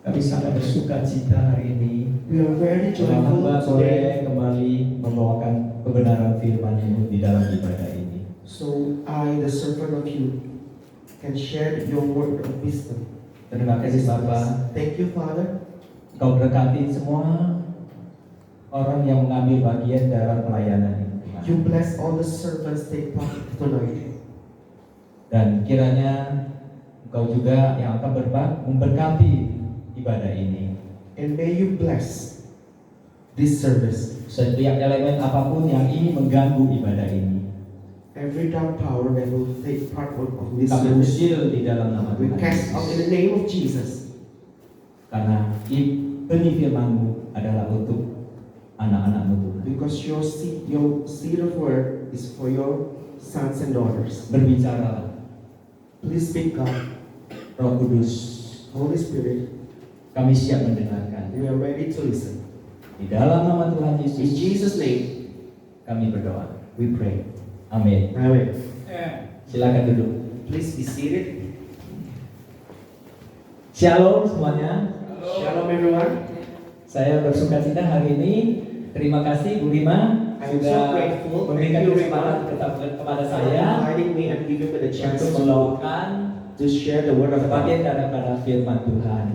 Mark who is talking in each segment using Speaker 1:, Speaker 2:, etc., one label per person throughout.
Speaker 1: Kami sangat bersuka cita hari ini.
Speaker 2: We are very joyful
Speaker 1: Hamba
Speaker 2: today.
Speaker 1: boleh kembali membawakan kebenaran firman-Mu di dalam ibadah ini.
Speaker 2: So I, the servant of you, can share your word of wisdom.
Speaker 1: Terima kasih Bapa.
Speaker 2: Thank you, Father.
Speaker 1: Kau berkati semua orang yang mengambil bagian dalam pelayanan ini.
Speaker 2: You bless all the servants take part tonight.
Speaker 1: Dan kiranya Engkau juga yang akan memberkati ibadah ini.
Speaker 2: And may you bless this service.
Speaker 1: Setiap elemen apapun yang ingin mengganggu ibadah ini,
Speaker 2: Every dark power that will take part of this
Speaker 1: kami
Speaker 2: service,
Speaker 1: usir di dalam nama
Speaker 2: we
Speaker 1: Tuhan
Speaker 2: cast out in
Speaker 1: Yesus.
Speaker 2: the name of Jesus.
Speaker 1: Karena benih firman-Mu adalah untuk anak-anak-Mu Tuhan.
Speaker 2: Because your seed of word is for your sons and daughters.
Speaker 1: Berbicaralah,
Speaker 2: Please speak, God.
Speaker 1: Roh Kudus,
Speaker 2: Holy Spirit,
Speaker 1: kami siap mendengarkan.
Speaker 2: we are ready to listen.
Speaker 1: Di dalam nama Tuhan
Speaker 2: In
Speaker 1: Yesus,
Speaker 2: Jesus' name,
Speaker 1: kami berdoa.
Speaker 2: we pray.
Speaker 1: Amin.
Speaker 2: Amen.
Speaker 1: Silakan duduk.
Speaker 2: Please be seated.
Speaker 1: Shalom semuanya.
Speaker 2: Shalom, everyone.
Speaker 1: Saya bersuka cita hari ini. Terima kasih Bu Rima
Speaker 2: I am
Speaker 1: sudah
Speaker 2: so grateful.
Speaker 1: memberikan
Speaker 2: Thank you,
Speaker 1: kesempatan
Speaker 2: Rima,
Speaker 1: kepada
Speaker 2: for
Speaker 1: saya
Speaker 2: inviting me and giving me the chance
Speaker 1: untuk
Speaker 2: to
Speaker 1: membawakan
Speaker 2: share the word of
Speaker 1: sebagian
Speaker 2: God.
Speaker 1: daripada firman Tuhan.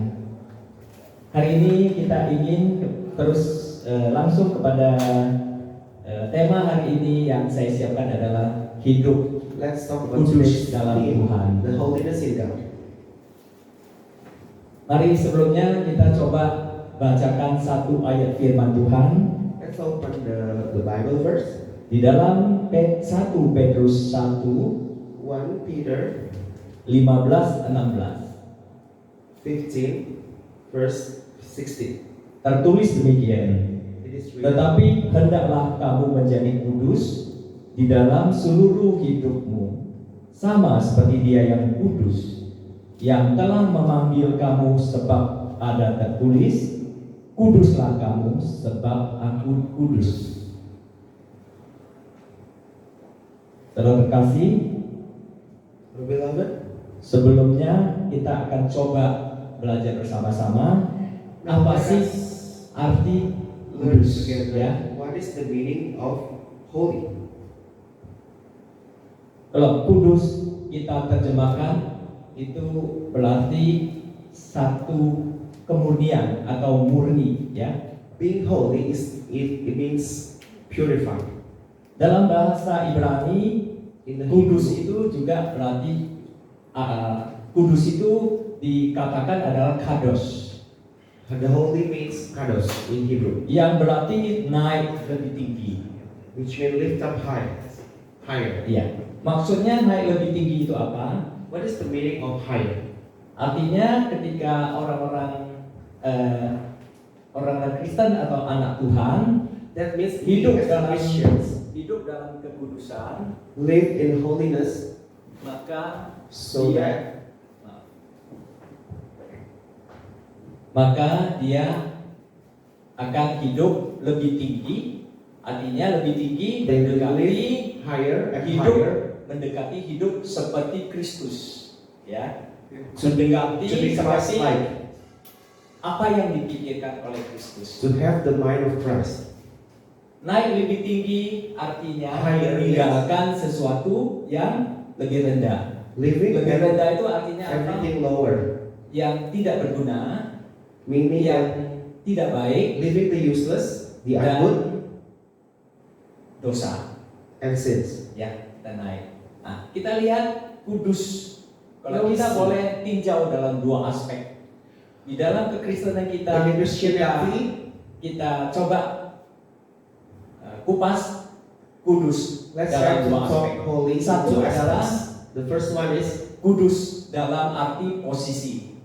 Speaker 1: Hari ini kita ingin terus langsung kepada tema hari ini yang saya siapkan adalah hidup
Speaker 2: Let's talk about
Speaker 1: kudus
Speaker 2: today's
Speaker 1: dalam
Speaker 2: theme,
Speaker 1: Tuhan.
Speaker 2: the holiness in God.
Speaker 1: Mari sebelumnya kita coba bacakan satu ayat firman Tuhan
Speaker 2: Let's open the Bible verse.
Speaker 1: di dalam 1 Petrus 1
Speaker 2: 1 Peter
Speaker 1: 15-16.
Speaker 2: 15 verse 16.
Speaker 1: Tertulis demikian,
Speaker 2: It is written,
Speaker 1: tetapi hendaklah kamu menjadi kudus di dalam seluruh hidupmu, sama seperti Dia yang kudus, yang telah memanggil kamu, sebab ada tertulis, kuduslah kamu sebab Aku kudus. Saudara terkasih,
Speaker 2: Beloved,
Speaker 1: sebelumnya kita akan coba belajar bersama-sama apa sih arti
Speaker 2: learn
Speaker 1: kudus,
Speaker 2: together
Speaker 1: ya.
Speaker 2: what is the meaning of holy.
Speaker 1: Kalau kudus kita terjemahkan itu berarti satu kemurnian atau murni, ya.
Speaker 2: Being holy it means purified.
Speaker 1: Dalam bahasa Ibrani,
Speaker 2: In the
Speaker 1: kudus
Speaker 2: Hebrew,
Speaker 1: itu juga berarti kudus itu dikatakan adalah kados,
Speaker 2: the holy means kadosh in Hebrew,
Speaker 1: yang berarti naik lebih tinggi.
Speaker 2: which means lift up higher.
Speaker 1: Iya. Maksudnya naik lebih tinggi itu apa?
Speaker 2: What is the meaning of higher?
Speaker 1: Artinya ketika orang Kristen atau anak Tuhan
Speaker 2: That means
Speaker 1: hidup
Speaker 2: we as
Speaker 1: dalam
Speaker 2: Christians
Speaker 1: kekudusan,
Speaker 2: live in holiness,
Speaker 1: maka
Speaker 2: so that
Speaker 1: dia akan hidup lebih tinggi. Artinya lebih tinggi
Speaker 2: they will
Speaker 1: mendekati
Speaker 2: live higher and
Speaker 1: hidup
Speaker 2: higher
Speaker 1: mendekati hidup seperti Kristus, ya.
Speaker 2: to
Speaker 1: Mendekati
Speaker 2: be
Speaker 1: seperti
Speaker 2: Christ-like,
Speaker 1: apa yang dipikirkan oleh Kristus.
Speaker 2: to have the mind of Christ.
Speaker 1: Naik lebih tinggi artinya
Speaker 2: Higher,
Speaker 1: meninggalkan sesuatu yang lebih rendah.
Speaker 2: Living
Speaker 1: Lebih rendah itu artinya apa?
Speaker 2: everything lower,
Speaker 1: Yang tidak berguna,
Speaker 2: meaning
Speaker 1: yang
Speaker 2: that
Speaker 1: tidak baik,
Speaker 2: living the useless, the
Speaker 1: dan
Speaker 2: ungood,
Speaker 1: dosa.
Speaker 2: and sins.
Speaker 1: Ya, kita naik. Nah, kita lihat kudus. Kalau
Speaker 2: Now
Speaker 1: kita
Speaker 2: we see.
Speaker 1: boleh tinjau dalam dua aspek. Di dalam kekristenan kita,
Speaker 2: In Christianity,
Speaker 1: kita coba kupas kudus
Speaker 2: let's try
Speaker 1: dalam
Speaker 2: to
Speaker 1: dua
Speaker 2: talk
Speaker 1: aspek.
Speaker 2: holy in
Speaker 1: Satu
Speaker 2: two
Speaker 1: adalah
Speaker 2: aspects. The first one is
Speaker 1: kudus dalam arti posisi.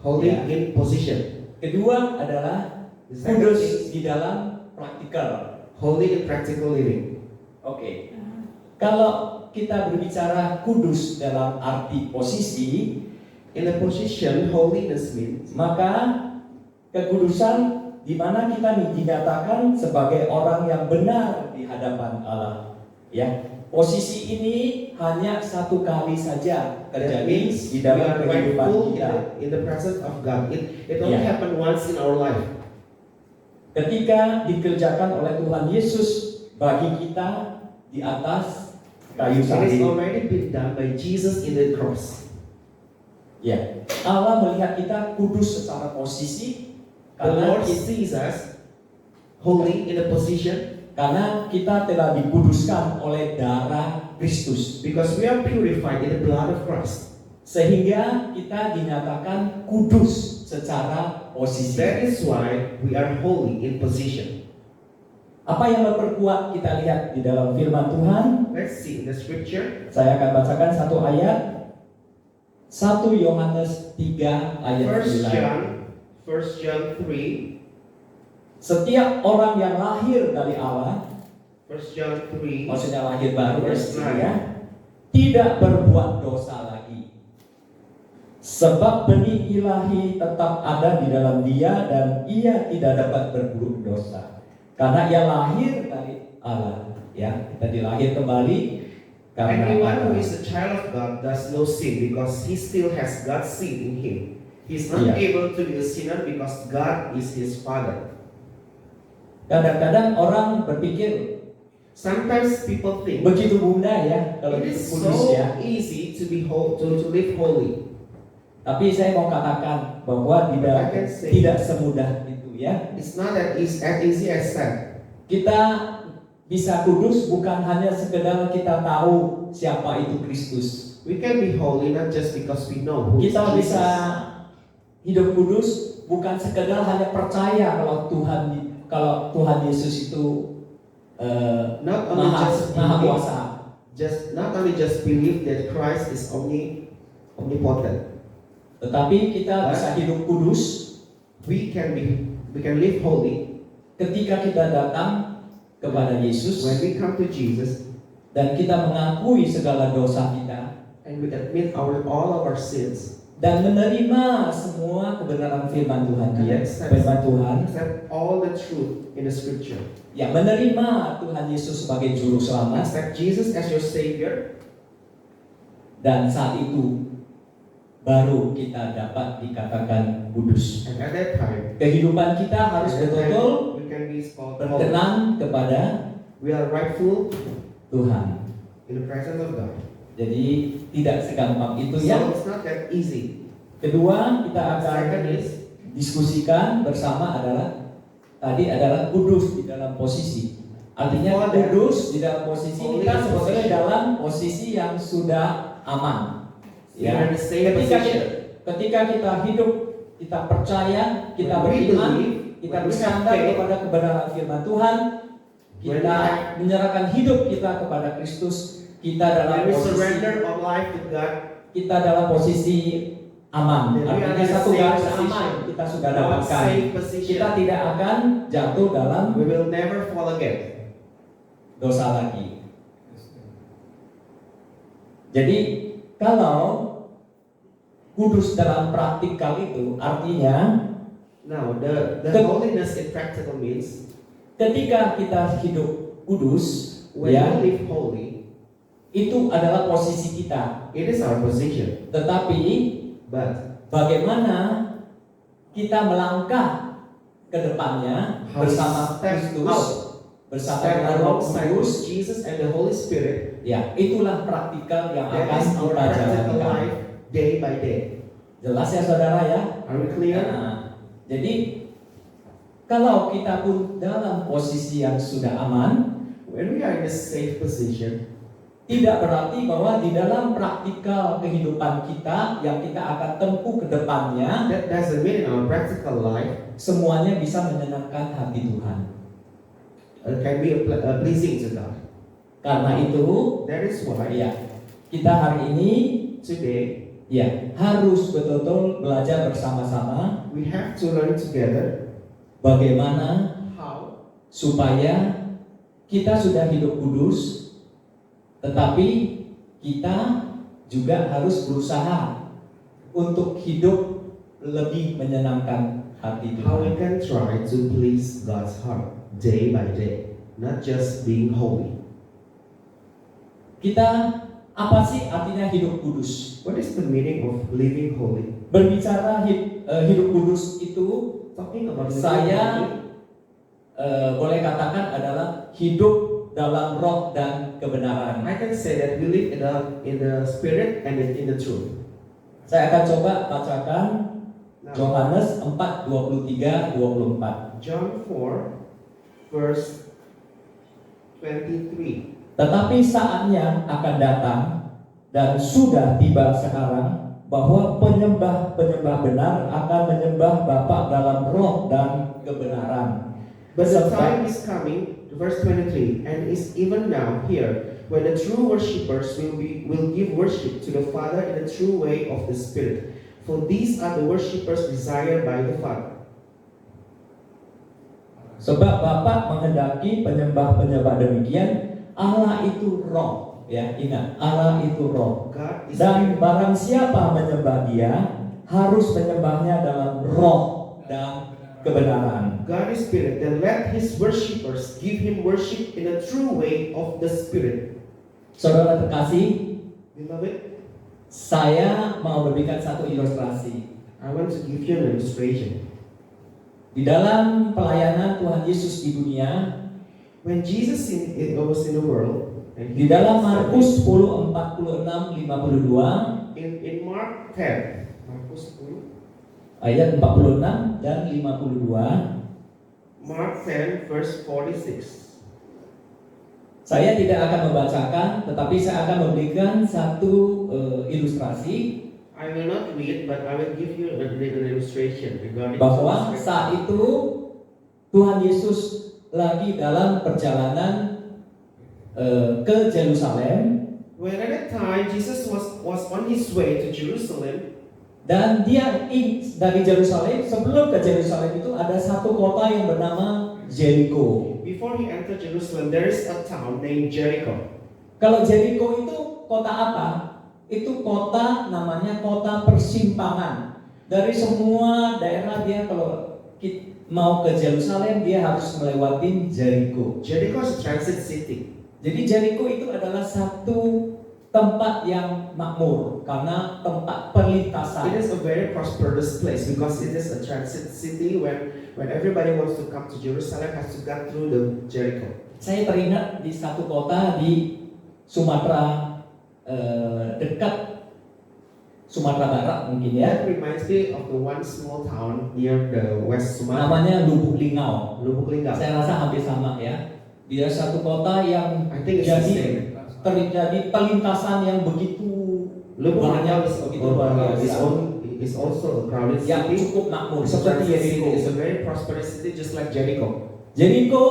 Speaker 2: holy
Speaker 1: Yeah.
Speaker 2: in position.
Speaker 1: Kedua adalah
Speaker 2: The second
Speaker 1: kudus
Speaker 2: is
Speaker 1: di dalam praktikal.
Speaker 2: holy in practical living.
Speaker 1: Oke. Kalau kita berbicara kudus dalam arti posisi,
Speaker 2: In a position, holiness means
Speaker 1: maka kekudusan di mana kita dinyatakan sebagai orang yang benar di hadapan Allah. Ya, posisi ini hanya satu kali saja
Speaker 2: That
Speaker 1: terjadi
Speaker 2: means
Speaker 1: di
Speaker 2: we
Speaker 1: dalam
Speaker 2: are
Speaker 1: kehidupan
Speaker 2: rightful
Speaker 1: kita.
Speaker 2: in the presence of God. It only
Speaker 1: Yeah.
Speaker 2: happened once in our life.
Speaker 1: Ketika dikerjakan oleh Tuhan Yesus bagi kita di atas kayu
Speaker 2: It has
Speaker 1: salib.
Speaker 2: already been done by Jesus in the cross.
Speaker 1: Ya, Allah melihat kita kudus secara posisi
Speaker 2: The
Speaker 1: karena
Speaker 2: Lord sees us holy in a position
Speaker 1: karena kita telah dikuduskan oleh darah Kristus,
Speaker 2: because we are purified in the blood of Christ.
Speaker 1: sehingga kita dinyatakan kudus secara posisi.
Speaker 2: That is why we are holy in position.
Speaker 1: Apa yang memperkuat kita lihat di dalam firman Tuhan?
Speaker 2: Let's see in the scripture.
Speaker 1: Saya akan bacakan satu ayat. 1 Yohanes 3 ayat
Speaker 2: 1 John 3.
Speaker 1: Setiap orang yang lahir dari Allah,
Speaker 2: 1 John 3.
Speaker 1: maksudnya lahir baru
Speaker 2: Verse
Speaker 1: ya, tidak berbuat dosa lagi. Sebab benih ilahi tetap ada di dalam dia dan ia tidak dapat berbuat dosa. Karena ia lahir dari Allah, ya, kita dilahir kembali karena
Speaker 2: Anyone who
Speaker 1: Allah.
Speaker 2: is a child of God does no sin because he still has God's sin in him. He's not
Speaker 1: Yeah.
Speaker 2: able to be a sinner because God is his father.
Speaker 1: Kadang-kadang orang berpikir
Speaker 2: Sometimes people think
Speaker 1: begitu mudah ya kalau
Speaker 2: it
Speaker 1: itu
Speaker 2: is
Speaker 1: kudus
Speaker 2: so
Speaker 1: ya.
Speaker 2: easy to be to live holy.
Speaker 1: Tapi saya mau katakan bahwa
Speaker 2: I can say-
Speaker 1: tidak semudah itu ya.
Speaker 2: It's not as easy as that.
Speaker 1: Kita bisa kudus bukan hanya sekedar kita tahu siapa itu Kristus.
Speaker 2: We can be holy not just because we know who is
Speaker 1: Kita
Speaker 2: Jesus.
Speaker 1: bisa hidup kudus bukan sekedar hanya percaya kalau Tuhan Yesus itu
Speaker 2: Not only
Speaker 1: maha kuasa.
Speaker 2: not only just believe that Christ is omnipotent.
Speaker 1: Tetapi kita bisa hidup kudus
Speaker 2: We can live holy
Speaker 1: ketika kita datang kepada Yesus
Speaker 2: when we come to Jesus
Speaker 1: dan kita mengakui segala dosa kita
Speaker 2: and we admit all of our sins.
Speaker 1: dan menerima semua kebenaran firman Tuhan dia, firman Tuhan,
Speaker 2: Accept all the truth in the scripture.
Speaker 1: ya menerima Tuhan Yesus sebagai juru selamat,
Speaker 2: Accept Jesus as your savior.
Speaker 1: dan saat itu baru kita dapat dikatakan kudus.
Speaker 2: And at that time,
Speaker 1: Kehidupan kita harus betul-betul
Speaker 2: we can be called holy.
Speaker 1: berkenan kepada
Speaker 2: We are rightful
Speaker 1: Tuhan.
Speaker 2: in the presence of God.
Speaker 1: Jadi tidak segampang itu
Speaker 2: So
Speaker 1: ya.
Speaker 2: it's not that easy.
Speaker 1: Kedua, kita akan
Speaker 2: Second is
Speaker 1: diskusikan bersama adalah kudus di dalam posisi. Artinya kudus di dalam posisi kita sebetulnya dalam posisi yang sudah aman.
Speaker 2: we are in the same
Speaker 1: Ketika
Speaker 2: position.
Speaker 1: kita hidup, kita percaya, kita
Speaker 2: When we
Speaker 1: beriman,
Speaker 2: believe,
Speaker 1: kita
Speaker 2: when we
Speaker 1: bersandar
Speaker 2: have faith,
Speaker 1: kepada kebenaran firman Tuhan,
Speaker 2: when
Speaker 1: kita menyerahkan hidup kita kepada Kristus, kita dalam
Speaker 2: we
Speaker 1: posisi
Speaker 2: surrender our life to God,
Speaker 1: kita dalam posisi aman.
Speaker 2: then we are
Speaker 1: Artinya
Speaker 2: in the
Speaker 1: satu
Speaker 2: same
Speaker 1: garis
Speaker 2: position.
Speaker 1: aman kita sudah
Speaker 2: Our
Speaker 1: dapatkan.
Speaker 2: safe position.
Speaker 1: Kita tidak akan jatuh dalam
Speaker 2: We will never fall again.
Speaker 1: dosa lagi. Jadi kalau kudus dalam praktikal itu artinya
Speaker 2: Now, the holiness in practical means
Speaker 1: ketika kita hidup kudus,
Speaker 2: when
Speaker 1: ya,
Speaker 2: we live holy,
Speaker 1: itu adalah posisi kita.
Speaker 2: it is our position.
Speaker 1: Tetapi
Speaker 2: But
Speaker 1: bagaimana kita melangkah ke depannya
Speaker 2: how we
Speaker 1: bersama
Speaker 2: step
Speaker 1: Kristus,
Speaker 2: out,
Speaker 1: bersama
Speaker 2: step
Speaker 1: dengan Roh
Speaker 2: alongside
Speaker 1: Kudus,
Speaker 2: with Jesus and the Holy Spirit,
Speaker 1: ya itulah praktikal yang
Speaker 2: that
Speaker 1: akan
Speaker 2: is our
Speaker 1: kita
Speaker 2: practical
Speaker 1: jalankan.
Speaker 2: life day by day.
Speaker 1: Jelas ya saudara ya?
Speaker 2: Are we clear?
Speaker 1: Nah, jadi kalau kita pun dalam posisi yang sudah aman,
Speaker 2: When we are in a safe position,
Speaker 1: tidak berarti bahwa di dalam praktikal kehidupan kita yang kita akan tempuh ke depannya,
Speaker 2: that doesn't mean in our practical life
Speaker 1: semuanya bisa menyenangkan hati Tuhan.
Speaker 2: can be pleasing to God.
Speaker 1: Karena itu,
Speaker 2: That is why
Speaker 1: ya, kita hari ini
Speaker 2: today
Speaker 1: ya harus betul-betul belajar bersama-sama
Speaker 2: we have to learn together
Speaker 1: bagaimana
Speaker 2: how
Speaker 1: supaya kita sudah hidup kudus, tetapi kita juga harus berusaha untuk hidup lebih menyenangkan hati
Speaker 2: how we
Speaker 1: Tuhan.
Speaker 2: can try to please God's heart day by day, not just being holy.
Speaker 1: Kita apa sih artinya hidup kudus?
Speaker 2: What is the meaning of living holy?
Speaker 1: Berbicara hidup kudus itu
Speaker 2: Talking about living
Speaker 1: saya
Speaker 2: holy,
Speaker 1: boleh katakan adalah hidup dalam roh dan kebenaran.
Speaker 2: I can say that we live in the spirit and in the truth.
Speaker 1: Saya akan coba bacakan
Speaker 2: Now,
Speaker 1: Yohanes 4:23-24.
Speaker 2: John 4, verse 23.
Speaker 1: Tetapi saatnya akan datang dan sudah tiba sekarang bahwa penyembah-penyembah benar akan menyembah Bapa dalam roh dan kebenaran.
Speaker 2: But the
Speaker 1: Sebab-
Speaker 2: time is coming, verse 23, and is even now here, when the true worshippers will give worship to the Father in the true way of the Spirit. For these are the worshippers desired by the Father.
Speaker 1: Sebab Bapa menghendaki penyembah-penyembah demikian. Allah itu roh, ya ingat, Allah itu roh.
Speaker 2: God is
Speaker 1: Dan
Speaker 2: spirit.
Speaker 1: barang siapa menyembah Dia harus menyembahnya dalam roh dan kebenaran.
Speaker 2: God is spirit. Then let His worshippers give Him worship in the true way of the Spirit.
Speaker 1: Saudara terkasih,
Speaker 2: Beloved,
Speaker 1: saya mau memberikan satu ilustrasi.
Speaker 2: I want to give you an illustration.
Speaker 1: Di dalam pelayanan Tuhan Yesus di dunia,
Speaker 2: When Jesus was in the world, and
Speaker 1: di dalam Markus 10:46-52,
Speaker 2: in Mark 10, Markus 10,
Speaker 1: ayat 46 dan 52,
Speaker 2: Mark 10, verse 46.
Speaker 1: saya tidak akan membacakan, tetapi saya akan memberikan satu ilustrasi
Speaker 2: I will not read, but I will give you an illustration regarding
Speaker 1: bahwa
Speaker 2: this.
Speaker 1: saat itu Tuhan Yesus lagi dalam perjalanan ke Yerusalem,
Speaker 2: When at that time Jesus was on his way to Jerusalem,
Speaker 1: dan dia dari Yerusalem, sebelum ke Yerusalem itu ada satu kota yang bernama Jericho.
Speaker 2: before he entered Jerusalem, there is a town named Jericho.
Speaker 1: Kalau Jericho itu kota apa? Itu kota namanya kota persimpangan. Dari semua daerah dia kalau mau ke Yerusalem dia harus melewati Jericho.
Speaker 2: Jericho is a transit city.
Speaker 1: Jadi Jericho itu adalah satu tempat yang makmur karena tempat
Speaker 2: It
Speaker 1: perlintasan.
Speaker 2: is a very prosperous place because it is a transit city when everybody wants to come to Jerusalem has to go through the Jericho.
Speaker 1: Saya teringat di satu kota di Sumatera dekat Sumatera Barat mungkin ya.
Speaker 2: That reminds me of the one small town near the West Sumatra,
Speaker 1: Namanya Lubuk Lingau.
Speaker 2: Lubuk Linggau.
Speaker 1: Saya rasa hampir sama ya. Dia satu kota yang
Speaker 2: I think it's the
Speaker 1: jadi
Speaker 2: same.
Speaker 1: terjadi pelintasan yang begitu
Speaker 2: Lubuk
Speaker 1: banyak,
Speaker 2: Linggau
Speaker 1: begitu luar biasa,
Speaker 2: is also a crowded
Speaker 1: yang
Speaker 2: city.
Speaker 1: cukup makmur
Speaker 2: It's a
Speaker 1: seperti
Speaker 2: transit city.
Speaker 1: Jericho.
Speaker 2: It's a very prosperous city, just like Jericho.
Speaker 1: Jericho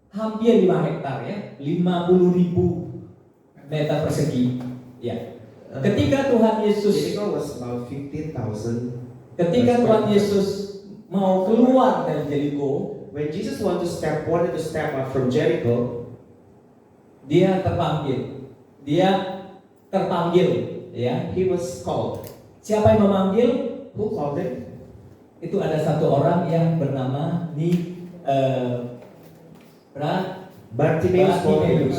Speaker 1: hampir 5 hektar ya, 50.000 meter persegi. Ya. Ketika Tuhan Yesus,
Speaker 2: Jericho was about 15,000.
Speaker 1: ketika Tuhan Yesus mau keluar dari Jericho,
Speaker 2: When Jesus wanted to step out from Jericho,
Speaker 1: dia terpanggil. Ya.
Speaker 2: he was called.
Speaker 1: Siapa yang memanggil?
Speaker 2: Who called him?
Speaker 1: Itu ada satu orang yang bernama
Speaker 2: Bartimaeus called him.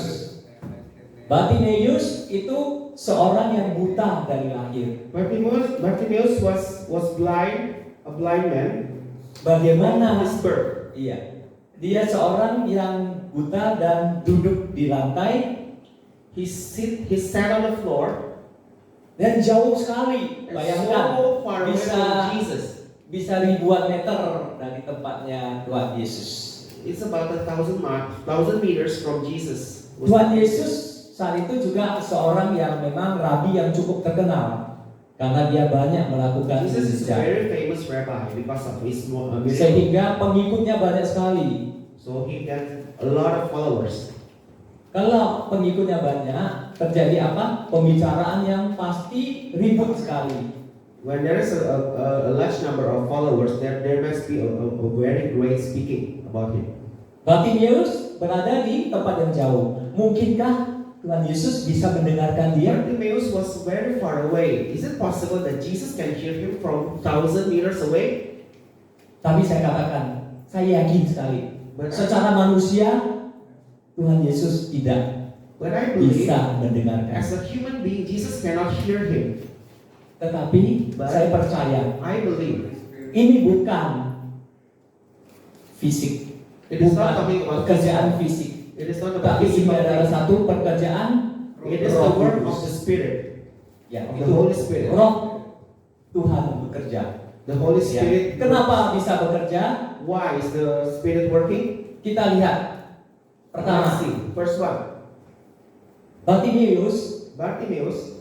Speaker 1: Bartimaeus itu seorang yang buta dari lahir.
Speaker 2: Bartimaeus was a blind man
Speaker 1: Bagaimana?
Speaker 2: from his birth.
Speaker 1: Iya. Dia seorang yang buta dan duduk di lantai
Speaker 2: He sat on the floor
Speaker 1: dan jauh sekali.
Speaker 2: and
Speaker 1: Bayangkan
Speaker 2: so far away
Speaker 1: bisa
Speaker 2: from Jesus.
Speaker 1: bisa ribuan meter dari tempatnya Tuhan Yesus.
Speaker 2: It's about 1,000 meters from Jesus.
Speaker 1: Tuhan Yesus saat itu juga seorang yang memang rabi yang cukup terkenal karena dia banyak melakukan
Speaker 2: Jesus is a
Speaker 1: mujizat.
Speaker 2: very famous rabbi because of his miracle.
Speaker 1: Sehingga pengikutnya banyak sekali.
Speaker 2: So he got a lot of followers.
Speaker 1: Kalau pengikutnya banyak, terjadi apa? Pembicaraan yang pasti ribut sekali.
Speaker 2: When there is a large number of followers, there must be a very great speaking about him.
Speaker 1: Bartimaeus berada di tempat yang jauh. Mungkinkah Tuhan Yesus bisa mendengarkan dia?
Speaker 2: Bartimaeus was very far away. Is it possible that Jesus can hear him from 1,000 meters away?
Speaker 1: Tapi saya katakan, saya yakin sekali. Secara manusia, Tuhan Yesus tidak
Speaker 2: But I believe,
Speaker 1: bisa mendengarkan.
Speaker 2: as a human being, Jesus cannot hear him.
Speaker 1: Tetapi saya percaya
Speaker 2: I believe
Speaker 1: ini bukan fisik,
Speaker 2: it is
Speaker 1: bukan
Speaker 2: not talking about
Speaker 1: pekerjaan
Speaker 2: physical.
Speaker 1: fisik,
Speaker 2: It is not about
Speaker 1: tapi ini
Speaker 2: physical
Speaker 1: adalah
Speaker 2: things.
Speaker 1: satu pekerjaan
Speaker 2: It is the
Speaker 1: Roh
Speaker 2: work
Speaker 1: Kudus.
Speaker 2: of the Spirit.
Speaker 1: Ya,
Speaker 2: Of the
Speaker 1: itu
Speaker 2: Holy Spirit.
Speaker 1: Roh Tuhan bekerja.
Speaker 2: The Holy
Speaker 1: Ya.
Speaker 2: Spirit.
Speaker 1: Kenapa bisa bekerja?
Speaker 2: Why is the Spirit working?
Speaker 1: Kita lihat.
Speaker 2: Let's
Speaker 1: Pertama,
Speaker 2: see. First one.
Speaker 1: Bartimeus
Speaker 2: Bartimaeus,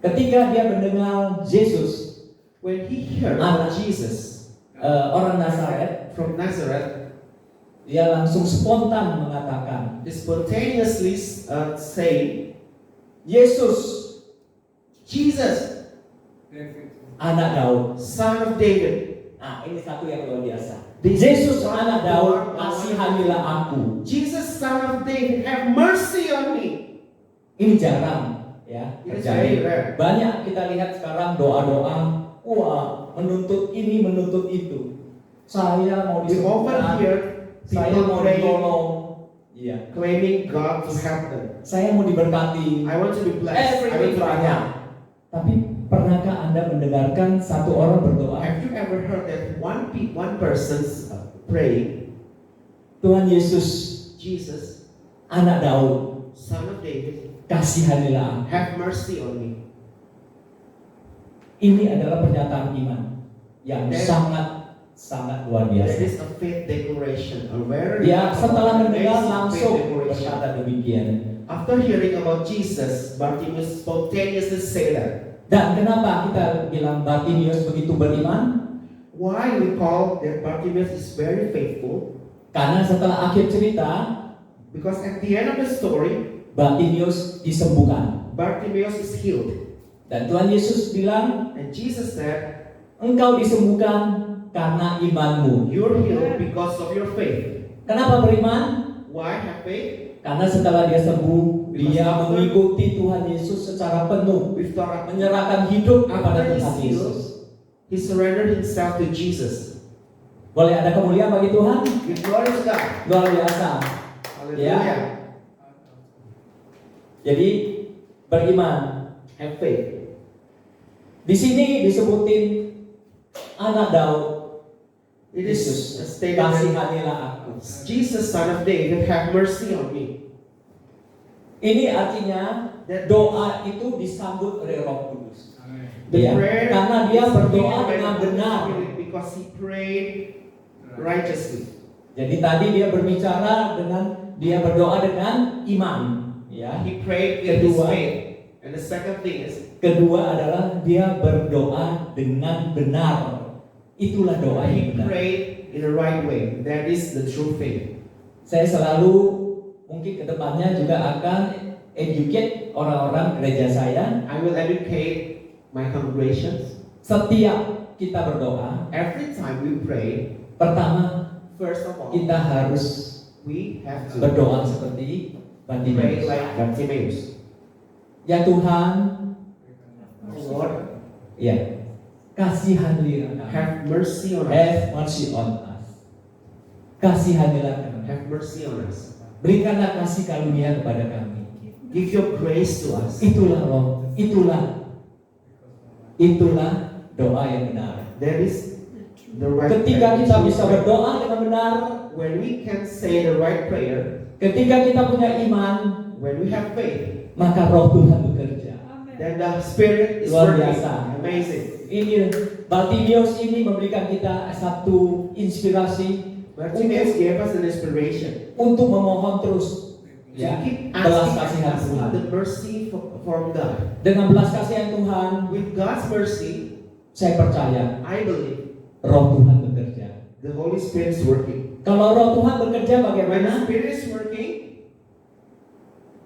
Speaker 1: ketika dia mendengar Yesus,
Speaker 2: when he heard about Jesus
Speaker 1: orang Nazaret,
Speaker 2: from Nazareth,
Speaker 1: dia langsung spontan mengatakan,
Speaker 2: he spontaneously say,
Speaker 1: Yesus,
Speaker 2: Jesus,
Speaker 1: anak Daud.
Speaker 2: Son of David.
Speaker 1: Nah, ini satu yang luar biasa.
Speaker 2: This
Speaker 1: Yesus,
Speaker 2: is
Speaker 1: anak Daud, kasihanilah aku.
Speaker 2: Jesus, Son of David, have mercy on me.
Speaker 1: Ini jarang, ya,
Speaker 2: It is
Speaker 1: terjadi.
Speaker 2: very rare.
Speaker 1: Banyak kita lihat sekarang doa-doa, wah, menuntut ini, menuntut itu. Saya mau
Speaker 2: We often
Speaker 1: disembuhkan,
Speaker 2: hear
Speaker 1: saya
Speaker 2: people
Speaker 1: mau
Speaker 2: praying,
Speaker 1: ditolong, iya.
Speaker 2: claiming God to help them.
Speaker 1: Saya mau diberkati.
Speaker 2: I want to be blessed. I want
Speaker 1: Everything
Speaker 2: to be
Speaker 1: banyak.
Speaker 2: helped.
Speaker 1: Tapi pernahkah Anda mendengarkan satu orang berdoa,
Speaker 2: Have you ever heard that one person's praying,
Speaker 1: Tuhan Yesus,
Speaker 2: Jesus,
Speaker 1: anak Daud,
Speaker 2: Son of David,
Speaker 1: kasihanilah aku.
Speaker 2: have mercy on me?
Speaker 1: Ini adalah pernyataan iman yang
Speaker 2: That-
Speaker 1: sangat luar
Speaker 2: That
Speaker 1: biasa.
Speaker 2: is a faith declaration. A very
Speaker 1: Dia setelah mendengar
Speaker 2: amazing
Speaker 1: langsung
Speaker 2: faith declaration.
Speaker 1: berkata demikian.
Speaker 2: After hearing about Jesus, Bartimaeus spontaneously say that.
Speaker 1: Dan kenapa kita bilang Bartimeus begitu beriman?
Speaker 2: Why we call that Bartimaeus is very faithful?
Speaker 1: Karena setelah akhir cerita,
Speaker 2: Because at the end of the story,
Speaker 1: Bartimeus disembuhkan.
Speaker 2: Bartimaeus is healed.
Speaker 1: Dan Tuhan Yesus bilang,
Speaker 2: And Jesus said,
Speaker 1: engkau disembuhkan karena imanmu.
Speaker 2: you're healed because of your faith.
Speaker 1: Kenapa beriman?
Speaker 2: Why have faith?
Speaker 1: Karena setelah dia sembuh, dia mengikuti Tuhan Yesus secara penuh,
Speaker 2: We thought
Speaker 1: menyerahkan hidup kepada
Speaker 2: after
Speaker 1: Tuhan
Speaker 2: he's healed,
Speaker 1: Yesus.
Speaker 2: he surrendered himself to Jesus.
Speaker 1: Boleh ada kemuliaan bagi Tuhan?
Speaker 2: Give glory to God.
Speaker 1: Luar biasa.
Speaker 2: Hallelujah.
Speaker 1: Jadi beriman.
Speaker 2: Have faith.
Speaker 1: Di sini disebutin anak Daud.
Speaker 2: It is
Speaker 1: Yesus,
Speaker 2: stated that
Speaker 1: kasihanilah aku.
Speaker 2: Jesus, Son of David, have mercy on me.
Speaker 1: Ini artinya
Speaker 2: That
Speaker 1: doa itu disambut oleh Roh Kudus.
Speaker 2: the
Speaker 1: Ya,
Speaker 2: prayer
Speaker 1: karena dia
Speaker 2: is
Speaker 1: berdoa
Speaker 2: given by
Speaker 1: dengan
Speaker 2: the Holy
Speaker 1: benar.
Speaker 2: Spirit because he prayed righteously.
Speaker 1: Jadi tadi dia berbicara dengan dia berdoa dengan iman, ya.
Speaker 2: He prayed with his
Speaker 1: Kedua.
Speaker 2: faith. And the second thing is
Speaker 1: Kedua adalah dia berdoa dengan benar. Itulah doa
Speaker 2: he
Speaker 1: yang benar.
Speaker 2: prayed in the right way. That is the true faith.
Speaker 1: Saya selalu mungkin kedepannya juga akan educate orang-orang gereja saya.
Speaker 2: I will educate my congregations.
Speaker 1: Setiap kita berdoa,
Speaker 2: Every time we pray,
Speaker 1: pertama
Speaker 2: first of all,
Speaker 1: kita harus
Speaker 2: we have to
Speaker 1: berdoa seperti
Speaker 2: pray
Speaker 1: Bartimeus.
Speaker 2: like Bartimaeus.
Speaker 1: Ya Tuhan,
Speaker 2: Lord,
Speaker 1: ya kasihanilah kami.
Speaker 2: have mercy on us.
Speaker 1: Have mercy on us. Kasihanilah kami.
Speaker 2: Have mercy on us.
Speaker 1: Berikanlah kasih karunia kepada kami.
Speaker 2: Give your grace to us.
Speaker 1: Itulah Roh, itulah doa yang benar.
Speaker 2: That is the right
Speaker 1: Ketika
Speaker 2: prayer.
Speaker 1: kita bisa berdoa dengan benar,
Speaker 2: When we can say the right prayer,
Speaker 1: ketika kita punya iman,
Speaker 2: when we have faith,
Speaker 1: maka Roh Tuhan bekerja.
Speaker 2: then the Spirit is
Speaker 1: Luar
Speaker 2: working.
Speaker 1: biasa.
Speaker 2: Amazing.
Speaker 1: Ini Bartimeus ini memberikan kita satu inspirasi
Speaker 2: Bartimaeus gave us an inspiration.
Speaker 1: untuk memohon terus, ya,
Speaker 2: To keep
Speaker 1: belas
Speaker 2: asking,
Speaker 1: kasihan
Speaker 2: asking
Speaker 1: Tuhan.
Speaker 2: the mercy from God.
Speaker 1: Dengan belas kasihan Tuhan,
Speaker 2: With God's mercy,
Speaker 1: saya percaya
Speaker 2: I believe
Speaker 1: Roh Tuhan bekerja.
Speaker 2: the Holy Spirit is working.
Speaker 1: Kalau Roh Tuhan bekerja
Speaker 2: When the
Speaker 1: bagaimana?
Speaker 2: Spirit is working,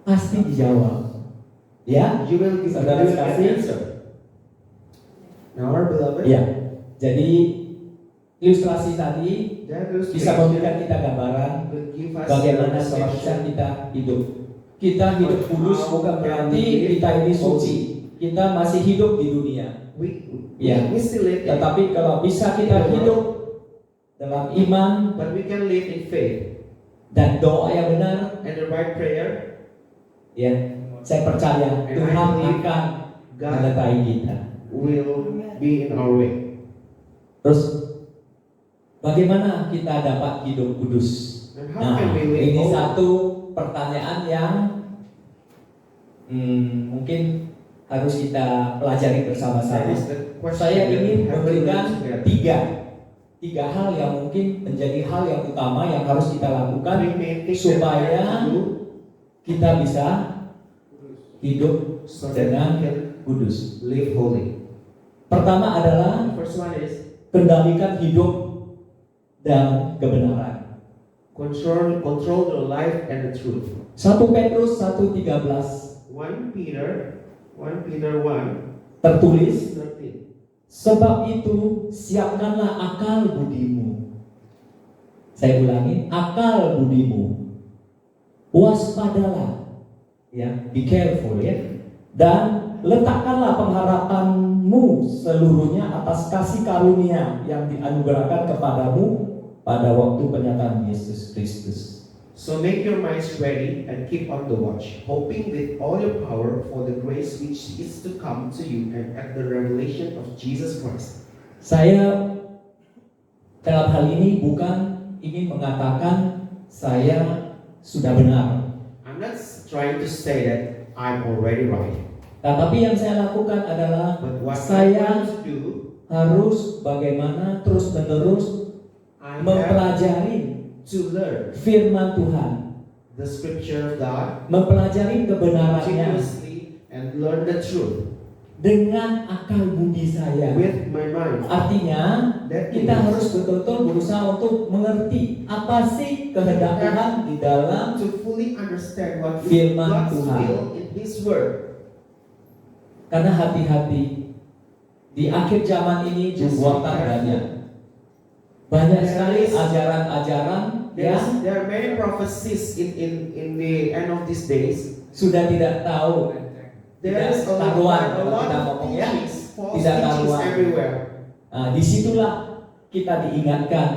Speaker 1: Pasti dijawab. Ya,
Speaker 2: you will give
Speaker 1: Saudara
Speaker 2: an
Speaker 1: sekasih.
Speaker 2: answer. Now, our beloved,
Speaker 1: ya. Jadi ilustrasi tadi
Speaker 2: that
Speaker 1: bisa memberikan kita gambaran
Speaker 2: will give us
Speaker 1: bagaimana
Speaker 2: a
Speaker 1: seharusnya
Speaker 2: perception.
Speaker 1: kita hidup. Kita hidup kudus bukan berarti kita ini suci. Kita masih hidup di dunia. Ya.
Speaker 2: We still live, in,
Speaker 1: Tetapi kalau bisa kita hidup dalam iman
Speaker 2: but we can live in faith
Speaker 1: dan doa yang benar,
Speaker 2: and the right prayer.
Speaker 1: Ya, saya percaya
Speaker 2: And I
Speaker 1: Tuhan
Speaker 2: believe
Speaker 1: akan
Speaker 2: God
Speaker 1: menyertai kita.
Speaker 2: will be in our way.
Speaker 1: Terus bagaimana kita dapat hidup kudus?
Speaker 2: And how can
Speaker 1: Nah,
Speaker 2: we live
Speaker 1: ini
Speaker 2: holy?
Speaker 1: satu pertanyaan yang mungkin harus kita pelajari
Speaker 2: That
Speaker 1: bersama-sama.
Speaker 2: is the question
Speaker 1: Saya
Speaker 2: that we
Speaker 1: ingin
Speaker 2: have to learn
Speaker 1: memberikan
Speaker 2: together.
Speaker 1: tiga hal yang mungkin menjadi hal yang utama yang harus kita lakukan
Speaker 2: Three main things
Speaker 1: supaya
Speaker 2: that we have to do
Speaker 1: kita bisa hidup
Speaker 2: so that
Speaker 1: dengan
Speaker 2: we can
Speaker 1: kudus.
Speaker 2: live holy.
Speaker 1: Pertama adalah
Speaker 2: The first one is
Speaker 1: kendalikan hidup dan kebenaran.
Speaker 2: control your life and the truth.
Speaker 1: 1 Petrus 1:13
Speaker 2: 1 Peter 1
Speaker 1: tertulis,
Speaker 2: 13.
Speaker 1: sebab itu siapkanlah akal budimu. Saya ulangi, akal budimu. Waspadalah, ya, be careful ya. Dan letakkanlah pengharapanmu seluruhnya atas kasih karunia yang dianugerahkan kepadamu pada waktu penyataan Yesus Kristus.
Speaker 2: So make your minds ready and keep on the watch, hoping with all your power for the grace which is to come to you and at the revelation of Jesus Christ.
Speaker 1: Saya dalam hal ini bukan ingin mengatakan saya sudah benar.
Speaker 2: I'm not trying to say that I'm already right,
Speaker 1: Tapi yang saya lakukan adalah
Speaker 2: but what
Speaker 1: saya
Speaker 2: I want to do,
Speaker 1: harus bagaimana terus-menerus
Speaker 2: I have
Speaker 1: mempelajari
Speaker 2: to learn
Speaker 1: firman Tuhan,
Speaker 2: the scripture of God
Speaker 1: mempelajari kebenarannya
Speaker 2: continuously and learn the truth
Speaker 1: dengan akal budi saya.
Speaker 2: with my mind.
Speaker 1: Artinya
Speaker 2: That
Speaker 1: kita
Speaker 2: means
Speaker 1: harus betul-betul berusaha untuk mengerti apa sih kehendak Tuhan di dalam
Speaker 2: to fully understand what is
Speaker 1: Firman
Speaker 2: God's
Speaker 1: Tuhan.
Speaker 2: will in His Word.
Speaker 1: karena hati-hati di akhir zaman ini jumlah banyak sekali ajaran-ajaran yang
Speaker 2: There are many prophecies in the end of these days.
Speaker 1: sudah tidak tahu,
Speaker 2: There
Speaker 1: tidak
Speaker 2: is a
Speaker 1: taruhan
Speaker 2: lot
Speaker 1: kalau kita
Speaker 2: of
Speaker 1: ngomong ya,
Speaker 2: teachings, false
Speaker 1: tidak
Speaker 2: teachings
Speaker 1: taruhan.
Speaker 2: everywhere.
Speaker 1: Nah, disitulah kita diingatkan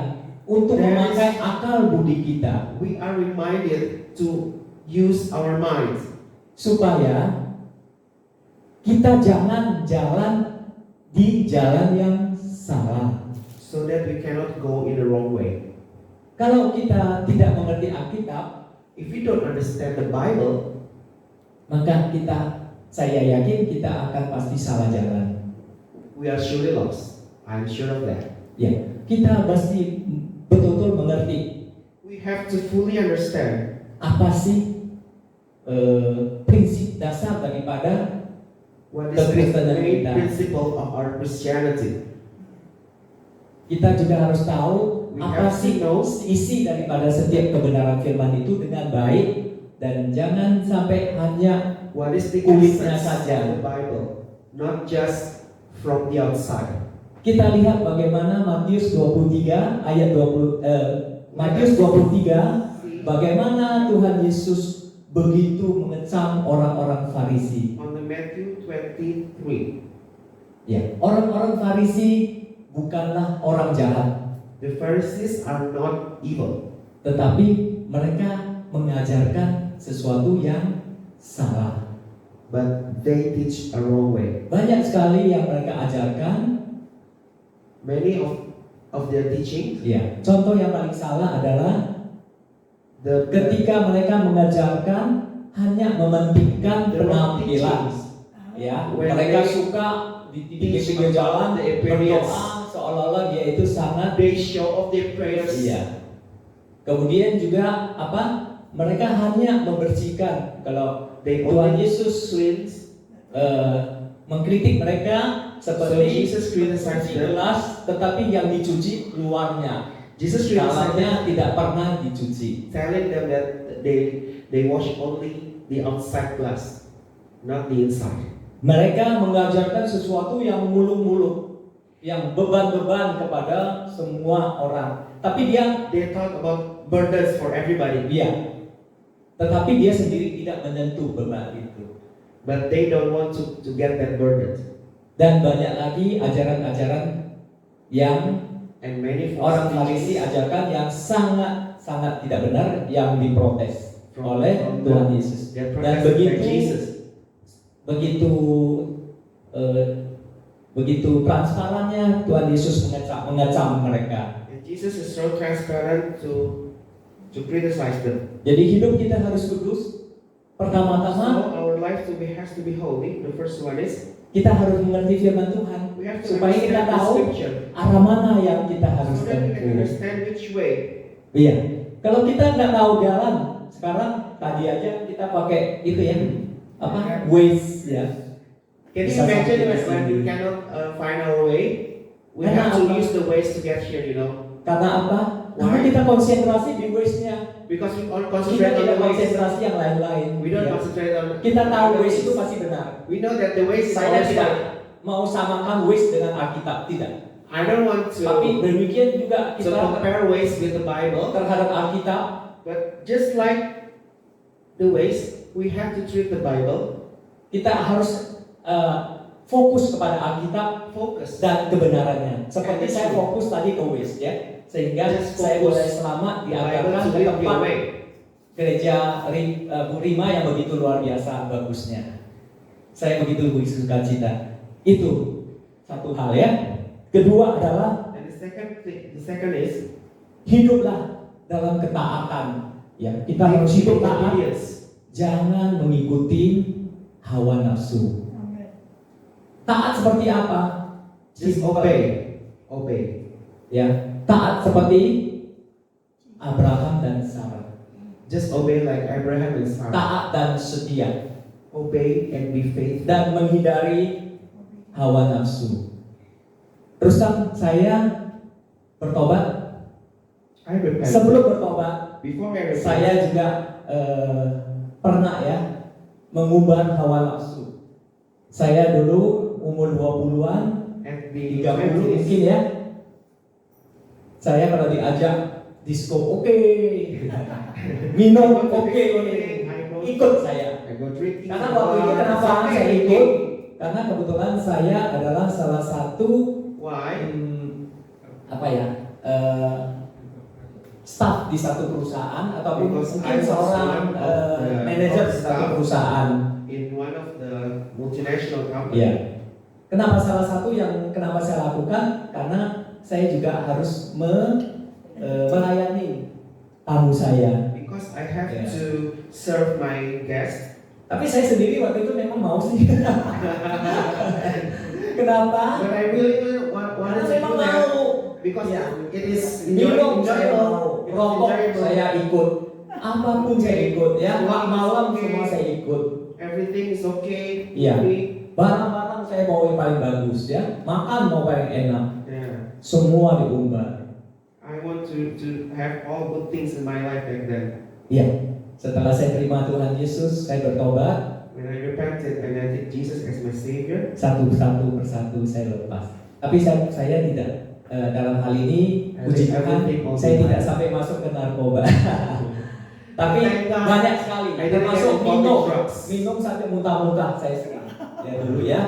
Speaker 1: untuk
Speaker 2: There is-
Speaker 1: memakai akal budi kita
Speaker 2: We are reminded to use our minds
Speaker 1: supaya kita jangan jalan di jalan yang salah.
Speaker 2: so that we cannot go in the wrong way.
Speaker 1: Kalau kita tidak mengerti Alkitab,
Speaker 2: If we don't understand the Bible,
Speaker 1: maka saya yakin kita akan pasti salah jalan.
Speaker 2: we are surely lost. I'm sure of that.
Speaker 1: Ya, kita pasti betul-betul mengerti
Speaker 2: We have to fully understand
Speaker 1: apa sih prinsip dasar daripada
Speaker 2: what is the
Speaker 1: Kekristenan
Speaker 2: main
Speaker 1: kita.
Speaker 2: principle of our Christianity.
Speaker 1: Kita juga harus tahu
Speaker 2: We
Speaker 1: apa
Speaker 2: have to
Speaker 1: sih
Speaker 2: know
Speaker 1: isi daripada setiap kebenaran firman itu dengan baik, dan jangan sampai hanya
Speaker 2: what is the
Speaker 1: kulitnya
Speaker 2: essence
Speaker 1: saja.
Speaker 2: of the Bible, not just from the outside.
Speaker 1: Kita lihat bagaimana Matius 23 ayat 20 Matius 23 bagaimana Tuhan Yesus begitu mengecam orang-orang Farisi.
Speaker 2: On the Matthew 23,
Speaker 1: Ya, orang-orang Farisi bukanlah orang jahat,
Speaker 2: the Pharisees are not evil,
Speaker 1: tetapi mereka mengajarkan sesuatu yang salah.
Speaker 2: but they teach a wrong way.
Speaker 1: Banyak sekali yang mereka ajarkan.
Speaker 2: Many of their teachings,
Speaker 1: Ya, contoh yang paling salah adalah
Speaker 2: the
Speaker 1: ketika mereka mengajarkan hanya mementingkan
Speaker 2: the wrong
Speaker 1: penampilan.
Speaker 2: teachings,
Speaker 1: Ya,
Speaker 2: When
Speaker 1: mereka
Speaker 2: they
Speaker 1: suka di
Speaker 2: teach
Speaker 1: pinggir jalan
Speaker 2: about the appearance.
Speaker 1: berdoa seolah-olah dia itu sangat.
Speaker 2: they show off their prayers.
Speaker 1: Iya. Kemudian juga apa? Mereka hanya membersihkan. Kalau
Speaker 2: They
Speaker 1: Tuhan
Speaker 2: only
Speaker 1: Yesus
Speaker 2: cleanse.
Speaker 1: mengkritik mereka
Speaker 2: So
Speaker 1: seperti
Speaker 2: Jesus criticized them.
Speaker 1: gelas, tetapi yang dicuci luarnya,
Speaker 2: Jesus criticized them,
Speaker 1: dalamnya tidak pernah dicuci.
Speaker 2: telling them that they wash only the outside glass, not the inside.
Speaker 1: Mereka mengajarkan sesuatu yang muluk-muluk, yang beban-beban kepada semua orang. Tapi
Speaker 2: They talk about burdens for everybody,
Speaker 1: tetapi dia sendiri tidak menyentuh beban itu.
Speaker 2: but they don't want to get that burden.
Speaker 1: Dan banyak lagi ajaran-ajaran yang
Speaker 2: And many
Speaker 1: orang
Speaker 2: false
Speaker 1: Farisi
Speaker 2: teachings
Speaker 1: ajarkan yang sangat tidak benar, yang diprotes. oleh Tuhan Yesus.
Speaker 2: They're
Speaker 1: Dan
Speaker 2: protected by Jesus.
Speaker 1: begitu transparannya Tuhan Yesus mengecam mereka.
Speaker 2: And Jesus is so transparent to criticize them.
Speaker 1: Jadi hidup kita harus kudus. Pertama-tama
Speaker 2: So our life has to be holy. The first one is
Speaker 1: kita harus mengerti firman Tuhan
Speaker 2: we have to
Speaker 1: supaya kita
Speaker 2: understand the
Speaker 1: tahu
Speaker 2: scripture
Speaker 1: arah mana yang kita harus
Speaker 2: so that we can
Speaker 1: tempuh.
Speaker 2: understand which way.
Speaker 1: Iya. Kalau kita nggak tahu jalan, sekarang tadi aja kita pakai itu ya, apa? Waze ya.
Speaker 2: Can you
Speaker 1: Bisa
Speaker 2: imagine
Speaker 1: sampai ke
Speaker 2: when we
Speaker 1: sini.
Speaker 2: cannot find our way? We
Speaker 1: Karena
Speaker 2: have to
Speaker 1: apa?
Speaker 2: use the ways to get here, you know.
Speaker 1: Karena apa? Karena
Speaker 2: Why?
Speaker 1: kita konsentrasi di Waze-nya.
Speaker 2: Because we all
Speaker 1: Kita
Speaker 2: concentrate on
Speaker 1: tidak
Speaker 2: the ways.
Speaker 1: konsentrasi yang lain-lain.
Speaker 2: We don't
Speaker 1: Ya.
Speaker 2: concentrate on.
Speaker 1: Kita tahu
Speaker 2: the
Speaker 1: Waze
Speaker 2: ways.
Speaker 1: itu pasti benar.
Speaker 2: We know that the ways is
Speaker 1: Saya
Speaker 2: always
Speaker 1: tidak
Speaker 2: right.
Speaker 1: mau samakan Waze dengan Alkitab, tidak.
Speaker 2: I don't want
Speaker 1: Tapi
Speaker 2: to
Speaker 1: demikian juga kita
Speaker 2: compare ways with the Bible,
Speaker 1: terhadap Alkitab.
Speaker 2: but just like the ways, we have to treat the Bible.
Speaker 1: Kita harus fokus kepada Alkitab
Speaker 2: Focus.
Speaker 1: dan kebenarannya. Seperti
Speaker 2: And
Speaker 1: saya
Speaker 2: it's
Speaker 1: fokus tadi ke Waze ya, sehingga
Speaker 2: Just
Speaker 1: saya
Speaker 2: focus
Speaker 1: boleh selamat
Speaker 2: The Bible
Speaker 1: diantarkan
Speaker 2: to
Speaker 1: ke
Speaker 2: lead your
Speaker 1: tempat
Speaker 2: way.
Speaker 1: gereja Bu Rima yang begitu luar biasa bagusnya. Saya begitu bersuka cita. Itu satu hal ya. Kedua adalah
Speaker 2: And the second is
Speaker 1: hiduplah dalam ketaatan. Ya, kita harus hidup taat.
Speaker 2: obedience.
Speaker 1: Jangan mengikuti hawa nafsu. Taat seperti apa?
Speaker 2: Just
Speaker 1: Simple.
Speaker 2: obey.
Speaker 1: Ya, taat seperti Abraham dan Sarah.
Speaker 2: Just obey like Abraham and Sarah.
Speaker 1: Taat dan setia
Speaker 2: Obey and be faithful.
Speaker 1: dan menghindari hawa nafsu. Terus kan saya bertobat.
Speaker 2: I repent.
Speaker 1: Sebelum bertobat,
Speaker 2: Before I repent,
Speaker 1: saya juga pernah ya mengumbar hawa nafsu. Saya dulu umur 20-an,
Speaker 2: at the
Speaker 1: 30 mungkin
Speaker 2: 20s,
Speaker 1: ya. Saya pernah diajak disco, oke. Minum, oke. Ikut saya.
Speaker 2: I go drinking.
Speaker 1: Karena waktu itu kenapa saya ikut? Karena kebetulan saya adalah salah satu
Speaker 2: Why?
Speaker 1: apa ya? Staff di satu perusahaan ataupun
Speaker 2: Because
Speaker 1: mungkin
Speaker 2: I was
Speaker 1: seorang
Speaker 2: one of the
Speaker 1: manajer di
Speaker 2: top
Speaker 1: satu
Speaker 2: staff.
Speaker 1: perusahaan.
Speaker 2: In one of the multinational companies.
Speaker 1: Ya. Kenapa salah satu yang kenapa saya lakukan? Karena saya juga harus melayani tamu saya.
Speaker 2: Because I have
Speaker 1: Yeah.
Speaker 2: to serve my guests.
Speaker 1: Tapi saya sendiri waktu itu memang mau sih. Kenapa?
Speaker 2: But I really want
Speaker 1: Karena
Speaker 2: to
Speaker 1: memang
Speaker 2: do that
Speaker 1: mau.
Speaker 2: because
Speaker 1: Ya.
Speaker 2: it is
Speaker 1: Minum saya
Speaker 2: enjoyable.
Speaker 1: mau,
Speaker 2: It is
Speaker 1: rokok
Speaker 2: enjoyable.
Speaker 1: saya ikut, apapun saya ikut ya,
Speaker 2: Semua
Speaker 1: malam
Speaker 2: oke.
Speaker 1: semua saya ikut.
Speaker 2: Everything is okay.
Speaker 1: Iya.
Speaker 2: Movie.
Speaker 1: Barang-barang saya mau yang paling bagus ya, makan mau paling enak,
Speaker 2: Yeah.
Speaker 1: semua diumbar.
Speaker 2: I want to have all good things in my life back then.
Speaker 1: Iya. Setelah saya terima Tuhan Yesus, saya bertobat,
Speaker 2: When I repented and I take Jesus as my Savior,
Speaker 1: satu persatu saya lepas. Tapi saya tidak dalam hal ini, puji Tuhan, saya tidak sampai masuk ke narkoba. Tapi
Speaker 2: Thank God.
Speaker 1: banyak sekali,
Speaker 2: I didn't
Speaker 1: termasuk
Speaker 2: get involved in
Speaker 1: minum,
Speaker 2: drugs.
Speaker 1: minum sampai muntah-muntah saya sering. Ya dulu ya.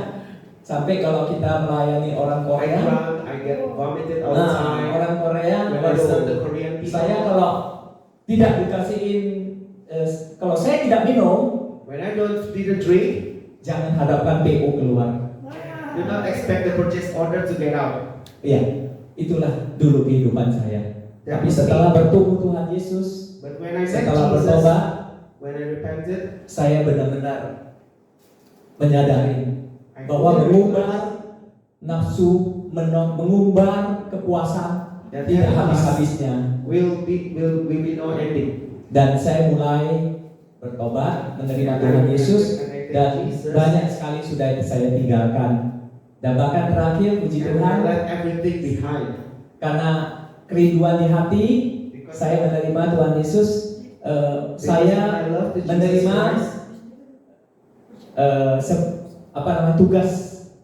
Speaker 1: Sampai kalau kita melayani orang
Speaker 2: I
Speaker 1: Korea,
Speaker 2: drunk, I get vomited all the
Speaker 1: nah
Speaker 2: time.
Speaker 1: orang Korea,
Speaker 2: When I serve the
Speaker 1: waduh,
Speaker 2: Korean people,
Speaker 1: saya kalau tidak dikasihin, kalau saya tidak minum,
Speaker 2: when I didn't drink,
Speaker 1: jangan hadapkan PO keluar.
Speaker 2: do not expect the purchase order to get out.
Speaker 1: Iya, itulah dulu kehidupan saya.
Speaker 2: That
Speaker 1: Tapi
Speaker 2: was
Speaker 1: setelah
Speaker 2: me.
Speaker 1: bertemu Tuhan Yesus,
Speaker 2: But when I met
Speaker 1: setelah
Speaker 2: Jesus,
Speaker 1: bertobat,
Speaker 2: when I repented,
Speaker 1: saya benar-benar menyadari
Speaker 2: I
Speaker 1: bahwa
Speaker 2: fully
Speaker 1: mengumbar
Speaker 2: realized
Speaker 1: nafsu, mengumbar kepuasan
Speaker 2: that
Speaker 1: tidak
Speaker 2: happiness
Speaker 1: habis-habisnya.
Speaker 2: will be no ending.
Speaker 1: Dan saya mulai bertobat, menerima Tuhan Yesus, dan banyak sekali sudah saya tinggalkan. Dan bahkan terakhir, puji
Speaker 2: And I
Speaker 1: Tuhan,
Speaker 2: left everything behind.
Speaker 1: karena kerinduan di hati,
Speaker 2: Because
Speaker 1: saya menerima Tuhan Yesus. Saya
Speaker 2: I love the Jesus
Speaker 1: menerima
Speaker 2: Christ.
Speaker 1: tugas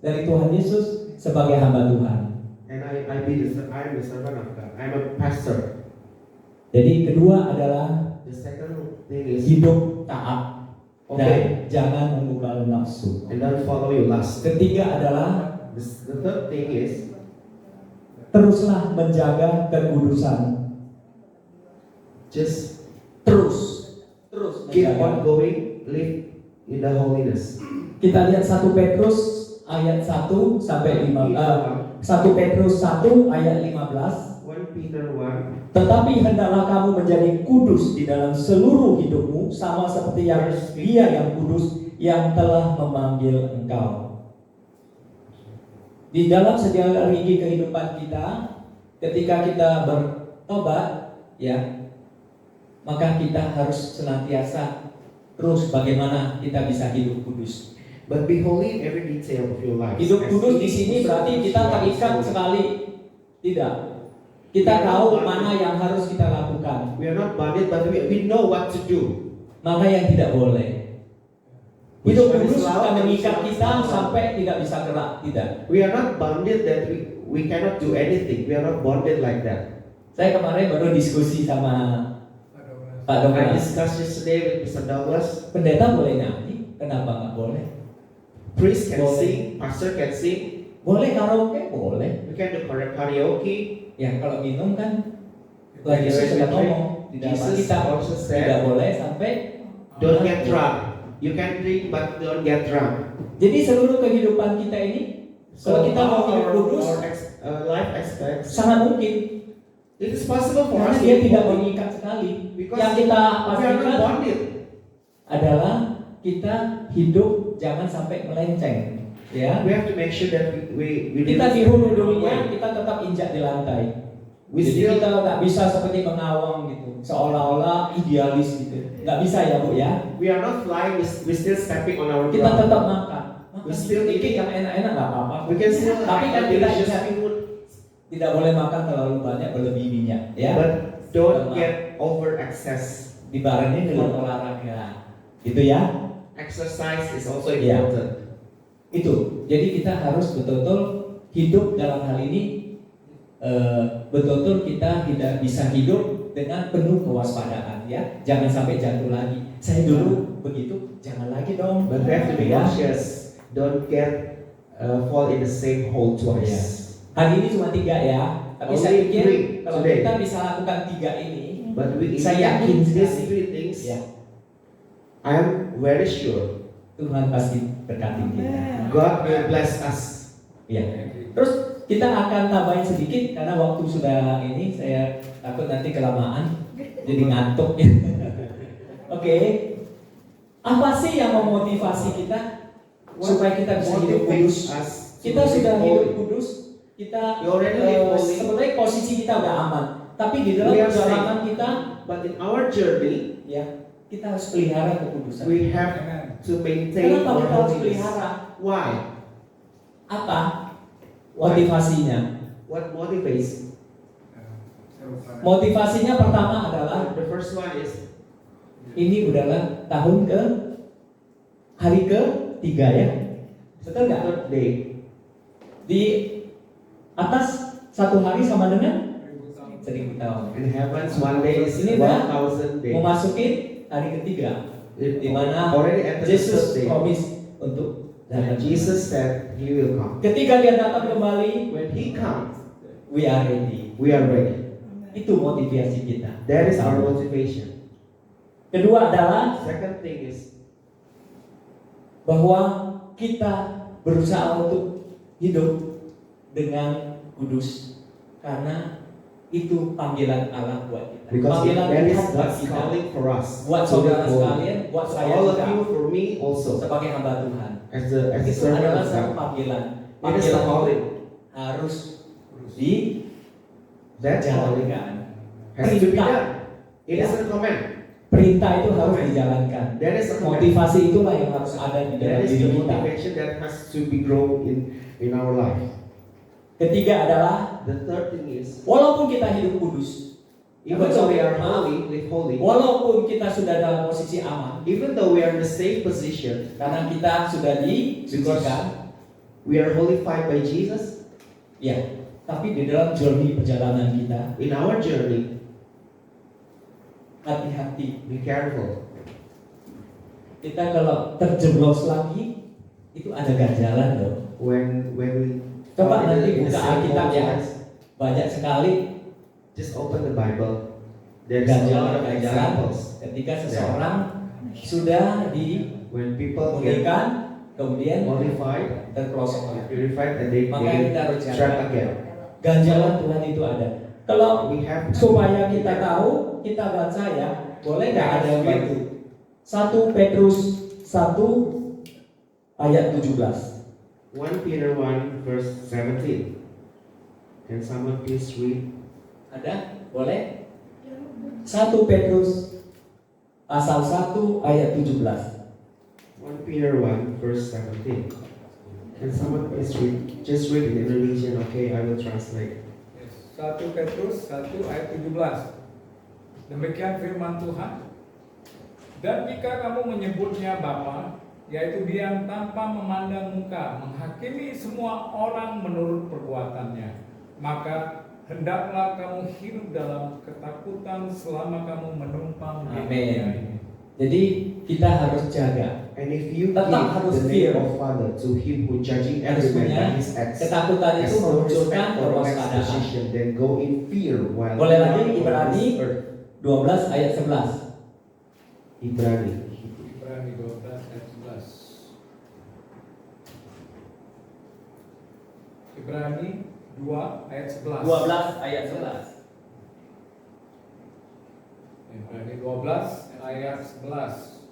Speaker 1: dari Tuhan Yesus sebagai hamba Tuhan.
Speaker 2: And I'm the servant of God. I'm a pastor.
Speaker 1: Jadi kedua adalah
Speaker 2: The second thing is
Speaker 1: hidup taat
Speaker 2: obey
Speaker 1: dan jangan mengugal nafsu.
Speaker 2: and don't follow your lust.
Speaker 1: Ketiga adalah
Speaker 2: The third thing is
Speaker 1: teruslah menjaga kekudusan.
Speaker 2: just
Speaker 1: Terus terus
Speaker 2: keep
Speaker 1: menjaga.
Speaker 2: on going, live in the holiness.
Speaker 1: Kita lihat 1 Petrus ayat 1 sampai 1 Petrus 1 ayat 15.
Speaker 2: 1 Peter 1.
Speaker 1: Tetapi hendaklah kamu menjadi kudus di dalam seluruh hidupmu, sama seperti yang Dia yang kudus yang telah memanggil engkau. Di dalam segala lini kehidupan kita, ketika kita bertobat, ya, maka kita harus senantiasa terus bagaimana kita bisa hidup kudus.
Speaker 2: But be holy in every detail of your life.
Speaker 1: Hidup kudus di sini berarti kita terikat sekali, tidak. Kita tahu mana yang harus kita lakukan,
Speaker 2: We are not bounded, but we know what to do.
Speaker 1: mana yang tidak boleh. Hidup kudus akan mengikat kita sampai tidak bisa gerak, tidak.
Speaker 2: We are not bounded that we cannot do anything. We are not bonded like that.
Speaker 1: Saya kemarin baru diskusi sama Pak
Speaker 2: I
Speaker 1: Douglas.
Speaker 2: discussed yesterday with Mr. Douglas.
Speaker 1: Pendeta boleh nyanyi, kenapa nggak boleh?
Speaker 2: Priest can
Speaker 1: Boleh.
Speaker 2: sing, pastor can sing.
Speaker 1: Boleh karaoke, boleh.
Speaker 2: We can do karaoke.
Speaker 1: Ya kalau minum kan, Tuhan Yesus sudah ngomong di dalam
Speaker 2: Jesus
Speaker 1: kita
Speaker 2: also
Speaker 1: tidak
Speaker 2: said,
Speaker 1: boleh sampai
Speaker 2: don't get drunk. You can drink, but don't get drunk.
Speaker 1: Jadi seluruh kehidupan kita ini, kalau kita mau hidup kudus,
Speaker 2: life aspects,
Speaker 1: sangat mungkin.
Speaker 2: it is possible for
Speaker 1: Karena
Speaker 2: us
Speaker 1: dia
Speaker 2: to be
Speaker 1: tidak
Speaker 2: holy
Speaker 1: mengikat sekali.
Speaker 2: because
Speaker 1: Yang kita
Speaker 2: we are not
Speaker 1: pastikan
Speaker 2: bonded.
Speaker 1: adalah kita hidup jangan sampai melenceng, ya.
Speaker 2: We have to make sure that we
Speaker 1: Kita di hulu dunia, kita tetap injak di lantai.
Speaker 2: We
Speaker 1: Jadi
Speaker 2: still
Speaker 1: kita nggak bisa seperti mengawang gitu, seolah-olah idealis gitu. Nggak bisa ya Bu ya.
Speaker 2: we are not flying. We still stepping on our
Speaker 1: Kita
Speaker 2: ground.
Speaker 1: tetap makan.
Speaker 2: We still
Speaker 1: sedikit
Speaker 2: eating.
Speaker 1: yang enak-enak nggak apa-apa.
Speaker 2: We can still
Speaker 1: Tapi kan
Speaker 2: have
Speaker 1: kita
Speaker 2: delicious
Speaker 1: ingat,
Speaker 2: food,
Speaker 1: tidak boleh makan terlalu banyak berlebih minyak, ya.
Speaker 2: but don't
Speaker 1: Sama.
Speaker 2: get over excess.
Speaker 1: Dibarengi dengan olahraga, gitu ya.
Speaker 2: Exercise is also
Speaker 1: Yeah.
Speaker 2: important.
Speaker 1: Itu. Jadi kita harus betul-betul hidup dalam hal ini. Betul-betul kita tidak bisa hidup dengan penuh kewaspadaan, ya. Jangan sampai jatuh lagi. Saya dulu begitu, jangan lagi dong.
Speaker 2: But we have to be
Speaker 1: Ya.
Speaker 2: cautious. Don't get fall in the same hole twice.
Speaker 1: Hari ini cuma 3 ya. Tapi
Speaker 2: Only
Speaker 1: saya pikir
Speaker 2: 3
Speaker 1: kalau
Speaker 2: today.
Speaker 1: kita bisa lakukan 3 ini,
Speaker 2: But we
Speaker 1: Saya yakin
Speaker 2: these
Speaker 1: sekali.
Speaker 2: 3 things.
Speaker 1: ya,
Speaker 2: I am very sure
Speaker 1: Tuhan pasti berkati kita.
Speaker 2: God will bless us.
Speaker 1: Ya. Terus kita akan tambahin sedikit karena waktu sudah ini, saya takut nanti kelamaan jadi ngantuk ya. Oke. Apa sih yang memotivasi kita supaya kita bisa hidup kudus?
Speaker 2: Motivates us to
Speaker 1: Kita
Speaker 2: live
Speaker 1: sudah hidup
Speaker 2: holy.
Speaker 1: kudus, kita
Speaker 2: We already live holy.
Speaker 1: sebenarnya posisi kita udah aman. Tapi di dalam
Speaker 2: We are
Speaker 1: perjalanan kita,
Speaker 2: But in our journey,
Speaker 1: ya, kita harus pelihara kekudusan.
Speaker 2: we have to maintain
Speaker 1: Kenapa
Speaker 2: our
Speaker 1: kita harus
Speaker 2: holiness.
Speaker 1: pelihara?
Speaker 2: Why?
Speaker 1: Apa motivasinya?
Speaker 2: What motivates?
Speaker 1: Motivasinya pertama adalah
Speaker 2: The first one is
Speaker 1: ini udahlah tahun ke hari ke-3 ya, betul nggak?
Speaker 2: third day.
Speaker 1: Di atas 1 hari sama dengan 1000 tahun.
Speaker 2: In heavens, one day is
Speaker 1: Ini udah
Speaker 2: 1,000 days.
Speaker 1: Memasuki hari ke-3 di mana
Speaker 2: Already entered the
Speaker 1: Yesus
Speaker 2: third day.
Speaker 1: promise untuk
Speaker 2: And
Speaker 1: datang.
Speaker 2: Jesus said He will come.
Speaker 1: Ketika dia datang kembali,
Speaker 2: When He comes,
Speaker 1: we are ready.
Speaker 2: we are ready.
Speaker 1: Itu motivasi kita.
Speaker 2: That is our
Speaker 1: Pertama.
Speaker 2: motivation.
Speaker 1: Kedua adalah
Speaker 2: Second thing is
Speaker 1: bahwa kita berusaha untuk hidup dengan kudus karena itu panggilan Allah buat kita.
Speaker 2: because
Speaker 1: Panggilan
Speaker 2: that is
Speaker 1: Tuhan buat
Speaker 2: God's
Speaker 1: kita,
Speaker 2: calling for us.
Speaker 1: buat
Speaker 2: to
Speaker 1: saudara
Speaker 2: live holy.
Speaker 1: sekalian, buat saya
Speaker 2: All of
Speaker 1: juga
Speaker 2: you, for me also,
Speaker 1: sebagai hamba Tuhan.
Speaker 2: as a
Speaker 1: Itu
Speaker 2: servant
Speaker 1: adalah
Speaker 2: of
Speaker 1: satu
Speaker 2: God.
Speaker 1: panggilan.
Speaker 2: It is the
Speaker 1: Panggilan
Speaker 2: calling.
Speaker 1: harus
Speaker 2: That calling
Speaker 1: dijalankan.
Speaker 2: has to be
Speaker 1: Perintah.
Speaker 2: done. It is a command.
Speaker 1: Perintah itu harus dijalankan.
Speaker 2: That is a command.
Speaker 1: Motivasi itulah yang harus ada di dalam
Speaker 2: That is
Speaker 1: diri
Speaker 2: the
Speaker 1: kita.
Speaker 2: motivation that has to be grown in our life.
Speaker 1: Ketiga adalah
Speaker 2: The third thing is,
Speaker 1: walaupun kita hidup kudus,
Speaker 2: even though we are holy, live holy,
Speaker 1: walaupun kita sudah dalam posisi aman,
Speaker 2: even though we are in the safe position,
Speaker 1: karena kita sudah disucikan,
Speaker 2: we are holified by Jesus.
Speaker 1: ya. Tapi di dalam journey perjalanan kita,
Speaker 2: In our journey,
Speaker 1: hati-hati.
Speaker 2: be careful.
Speaker 1: Kita kalau terjeblos lagi, itu ada ganjalan loh.
Speaker 2: When we
Speaker 1: Coba
Speaker 2: are
Speaker 1: nanti
Speaker 2: in the
Speaker 1: buka
Speaker 2: same
Speaker 1: Alkitab ya.
Speaker 2: holiness,
Speaker 1: Banyak sekali
Speaker 2: just open the Bible. There is a lot of
Speaker 1: ganjaran
Speaker 2: examples.
Speaker 1: ketika seseorang sudah
Speaker 2: When people get
Speaker 1: dimulihkan, kemudian
Speaker 2: modified,
Speaker 1: terpelosok.
Speaker 2: purified, and they
Speaker 1: Makanya kita harus
Speaker 2: get
Speaker 1: jaga.
Speaker 2: trapped again.
Speaker 1: Ganjaran Tuhan itu ada. Kalau
Speaker 2: We have
Speaker 1: supaya kita tahu, kita baca ya, boleh nggak ada yang bantu? 1 Petrus 1 ayat 17.
Speaker 2: 1 Peter 1 verse 17. Can someone please read?
Speaker 1: Ada? Boleh? 1 Petrus pasal 1 ayat 17.
Speaker 2: 1 Peter 1 verse 17. Can someone please read? Just read in Indonesian, okay? I will translate.
Speaker 3: 1 Petrus 1 ayat 17. Demikian firman Tuhan. Dan jika kamu menyebutnya Bapa, yaitu Dia yang tanpa memandang muka, menghakimi semua orang menurut perbuatannya, maka hendaklah kamu hidup dalam ketakutan selama kamu menumpang di
Speaker 1: Amin.
Speaker 3: dunia ini.
Speaker 1: Jadi kita harus jaga.
Speaker 2: And if you
Speaker 1: Tetap
Speaker 2: give
Speaker 1: harus
Speaker 2: the
Speaker 1: fear.
Speaker 2: name of Father to Him who judging
Speaker 1: Harus
Speaker 2: every man
Speaker 1: punya
Speaker 2: by his acts,
Speaker 1: ketakutan
Speaker 2: as
Speaker 1: itu
Speaker 2: no
Speaker 1: memunculkan
Speaker 2: respect for man's
Speaker 1: kewaspadaan.
Speaker 2: position, then go in fear while
Speaker 1: Boleh lagi
Speaker 2: on
Speaker 1: Ibrani
Speaker 2: this earth.
Speaker 1: 12 ayat 11.
Speaker 2: Ibrani.
Speaker 3: Ibrani 12 ayat 11. Ibrani 2 ayat 11.
Speaker 1: 12 ayat 11.
Speaker 3: Ibrani 12 ayat 11.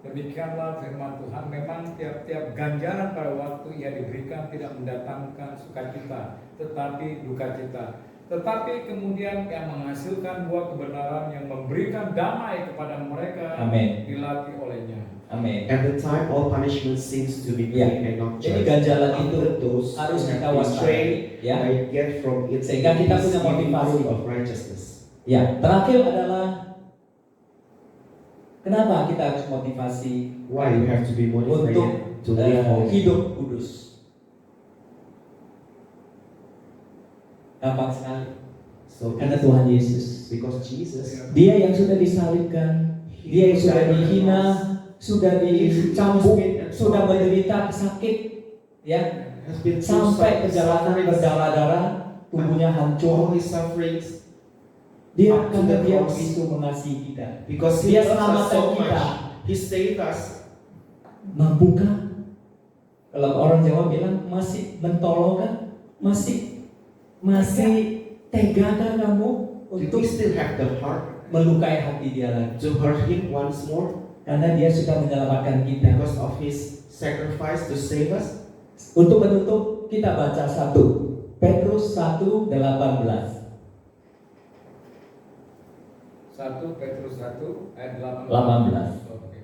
Speaker 3: Demikianlah firman Tuhan, memang tiap-tiap ganjaran pada waktu ia diberikan tidak mendatangkan sukacita, tetapi duka cita. Tetapi kemudian yang menghasilkan buah kebenaran yang memberikan damai kepada mereka
Speaker 1: Amin.
Speaker 3: dilatih olehnya.
Speaker 1: Amin.
Speaker 2: At the time, all punishment seems to be
Speaker 1: Ya.
Speaker 2: pain and not
Speaker 1: Jadi
Speaker 2: judged.
Speaker 1: ganjaran itu
Speaker 2: After those
Speaker 1: harus
Speaker 2: who
Speaker 1: kita
Speaker 2: have been trained,
Speaker 1: waspadai, ya.
Speaker 2: I get from it
Speaker 1: Sehingga kita
Speaker 2: peace,
Speaker 1: punya
Speaker 2: giving
Speaker 1: motivasi.
Speaker 2: fruit of righteousness.
Speaker 1: Ya, terakhir adalah kenapa kita harus motivasi
Speaker 2: Why you have to be motivated
Speaker 1: untuk
Speaker 2: to live holy?
Speaker 1: hidup kudus. Gampang sekali.
Speaker 2: So
Speaker 1: Karena Tuhan Yesus,
Speaker 2: because Jesus,
Speaker 1: Dia yang sudah disalibkan, Dia yang sudah dihina, sudah dicambuk, sudah menderita sakit, ya,
Speaker 2: has been
Speaker 1: sampai perjalanan
Speaker 2: suffering,
Speaker 1: berdarah-darah, tubuhnya hancur.
Speaker 2: all his sufferings,
Speaker 1: Dia
Speaker 2: up to
Speaker 1: karena
Speaker 2: the
Speaker 1: Dia
Speaker 2: cross.
Speaker 1: begitu mengasihi kita.
Speaker 2: because
Speaker 1: Dia
Speaker 2: he loves us
Speaker 1: selamatkan
Speaker 2: so
Speaker 1: kita.
Speaker 2: much. He saved us.
Speaker 1: Mampukah? Kalau orang Jawa bilang masih mentolo kan? Masih tega kan kamu
Speaker 2: Do
Speaker 1: untuk
Speaker 2: we still have the heart
Speaker 1: melukai hati Dia lagi?
Speaker 2: to hurt him once more
Speaker 1: Karena Dia sudah menyelamatkan kita.
Speaker 2: because of his sacrifice to save us?
Speaker 1: Untuk menutup, kita baca 1 Petrus 1:18.
Speaker 3: 1 Petrus 1 ayat 18.
Speaker 1: 18.
Speaker 3: Oke.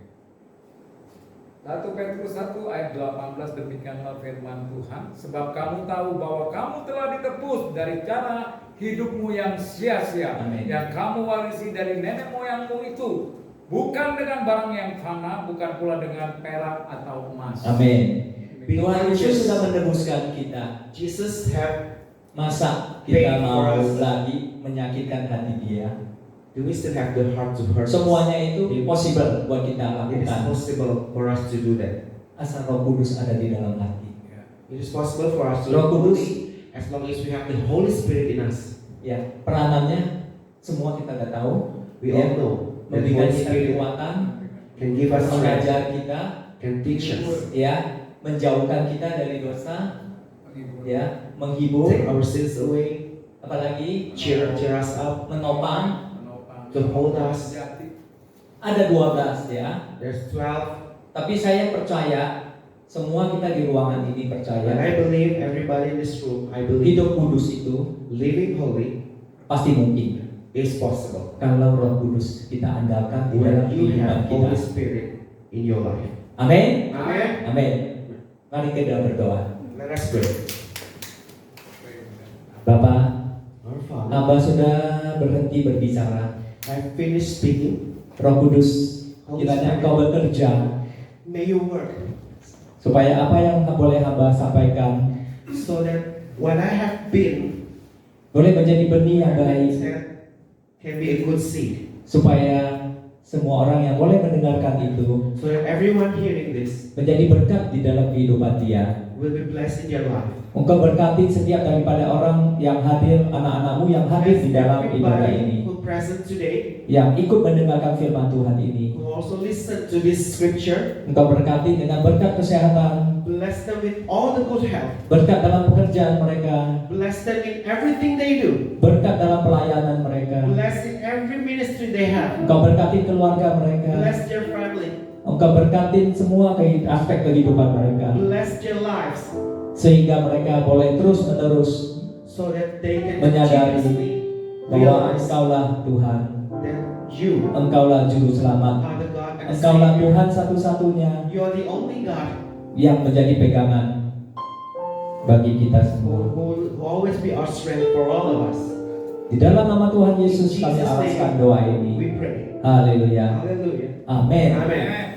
Speaker 3: 1 Petrus 1 ayat 18, demikianlah firman Tuhan, sebab kamu tahu bahwa kamu telah ditebus dari cara hidupmu yang sia-sia,
Speaker 1: Amin.
Speaker 3: yang kamu warisi dari nenek moyangmu itu, bukan dengan barang yang fana, bukan pula dengan perak atau emas.
Speaker 1: Amin.
Speaker 2: Being
Speaker 1: Tuhan Yesus
Speaker 2: righteous.
Speaker 1: sudah menebuskan kita.
Speaker 2: Jesus have.
Speaker 1: Masa kita
Speaker 2: Paid
Speaker 1: mau
Speaker 2: for us.
Speaker 1: lagi menyakitkan hati Dia?
Speaker 2: Do we still have the heart to hurt?
Speaker 1: Semuanya itu possible buat kita
Speaker 2: It is
Speaker 1: lakukan.
Speaker 2: possible for us to do that.
Speaker 1: Asal Roh Kudus ada di dalam hati.
Speaker 3: Ya.
Speaker 2: It is possible for us to
Speaker 1: Roh Kudus,
Speaker 2: as long as we have the Holy Spirit in us.
Speaker 1: ya, peranannya semua kita udah tahu.
Speaker 2: We
Speaker 1: Ya.
Speaker 2: all know that
Speaker 1: Memberikan
Speaker 2: Holy
Speaker 1: kita
Speaker 2: Spirit
Speaker 1: kekuatan,
Speaker 2: can give us strength,
Speaker 1: mengajar kita,
Speaker 2: can teach us,
Speaker 1: ya, menjauhkan kita dari dosa, ya, menghibur,
Speaker 2: take our sins away,
Speaker 1: apalagi
Speaker 2: cheer us up,
Speaker 1: menopang.
Speaker 2: to hold us.
Speaker 1: Ada 12 ya.
Speaker 2: There's 12.
Speaker 1: Tapi saya percaya semua kita di ruangan ini
Speaker 2: And
Speaker 1: percaya
Speaker 2: I believe everybody in this room, I believe
Speaker 1: hidup kudus itu
Speaker 2: living holy
Speaker 1: pasti mungkin
Speaker 2: is possible
Speaker 1: kalau Roh Kudus kita andalkan di dalam
Speaker 2: when you
Speaker 1: kehidupan
Speaker 2: have
Speaker 1: kita.
Speaker 2: Holy Spirit in your life.
Speaker 1: Amin.
Speaker 2: Amen.
Speaker 1: Amin. Mari kita berdoa.
Speaker 2: Let us pray.
Speaker 1: Bapak,
Speaker 2: Our Father,
Speaker 1: hamba sudah berhenti berbicara.
Speaker 2: I finished speaking.
Speaker 1: Roh Kudus, kiranya Engkau bekerja
Speaker 2: May you work
Speaker 1: supaya apa yang boleh hamba sampaikan
Speaker 2: so that what I have been
Speaker 1: boleh menjadi benih yang baik,
Speaker 2: can be a good seed.
Speaker 1: supaya semua orang yang boleh mendengarkan itu
Speaker 2: So that everyone hearing this
Speaker 1: menjadi berkat di dalam kehidupan dia.
Speaker 2: will be blessed in their life.
Speaker 1: Engkau berkati setiap daripada orang yang hadir, anak-anakmu yang hadir di dalam ibadah
Speaker 2: Everybody
Speaker 1: ini.
Speaker 2: who present today,
Speaker 1: yang ikut mendengarkan firman Tuhan ini.
Speaker 2: who also listen to this scripture.
Speaker 1: Engkau berkati dengan berkat kesehatan,
Speaker 2: Bless them with all the good health.
Speaker 1: berkat dalam pekerjaan mereka,
Speaker 2: Bless them in everything they do.
Speaker 1: berkat dalam pelayanan mereka.
Speaker 2: Bless in every ministry they have.
Speaker 1: Engkau berkati keluarga mereka.
Speaker 2: Bless their family.
Speaker 1: Engkau berkati semua aspek kehidupan mereka,
Speaker 2: Bless their lives
Speaker 1: sehingga mereka boleh terus-menerus
Speaker 2: so that they can
Speaker 1: menyadari
Speaker 2: continuously
Speaker 1: bahwa
Speaker 2: realize
Speaker 1: Engkaulah Tuhan,
Speaker 2: that you
Speaker 1: Engkaulah Juru Selamat,
Speaker 2: are the God and
Speaker 1: Engkaulah
Speaker 2: Savior.
Speaker 1: Tuhan satu-satunya
Speaker 2: You are the only God
Speaker 1: yang menjadi pegangan bagi kita semua.
Speaker 2: who will always be our strength for all of us.
Speaker 1: Di dalam nama Tuhan
Speaker 2: In
Speaker 1: Yesus kami
Speaker 2: Jesus'
Speaker 1: alaskan
Speaker 2: name,
Speaker 1: doa ini.
Speaker 2: we pray.
Speaker 1: Haleluya.
Speaker 2: Hallelujah.
Speaker 1: Amin.
Speaker 2: Amen.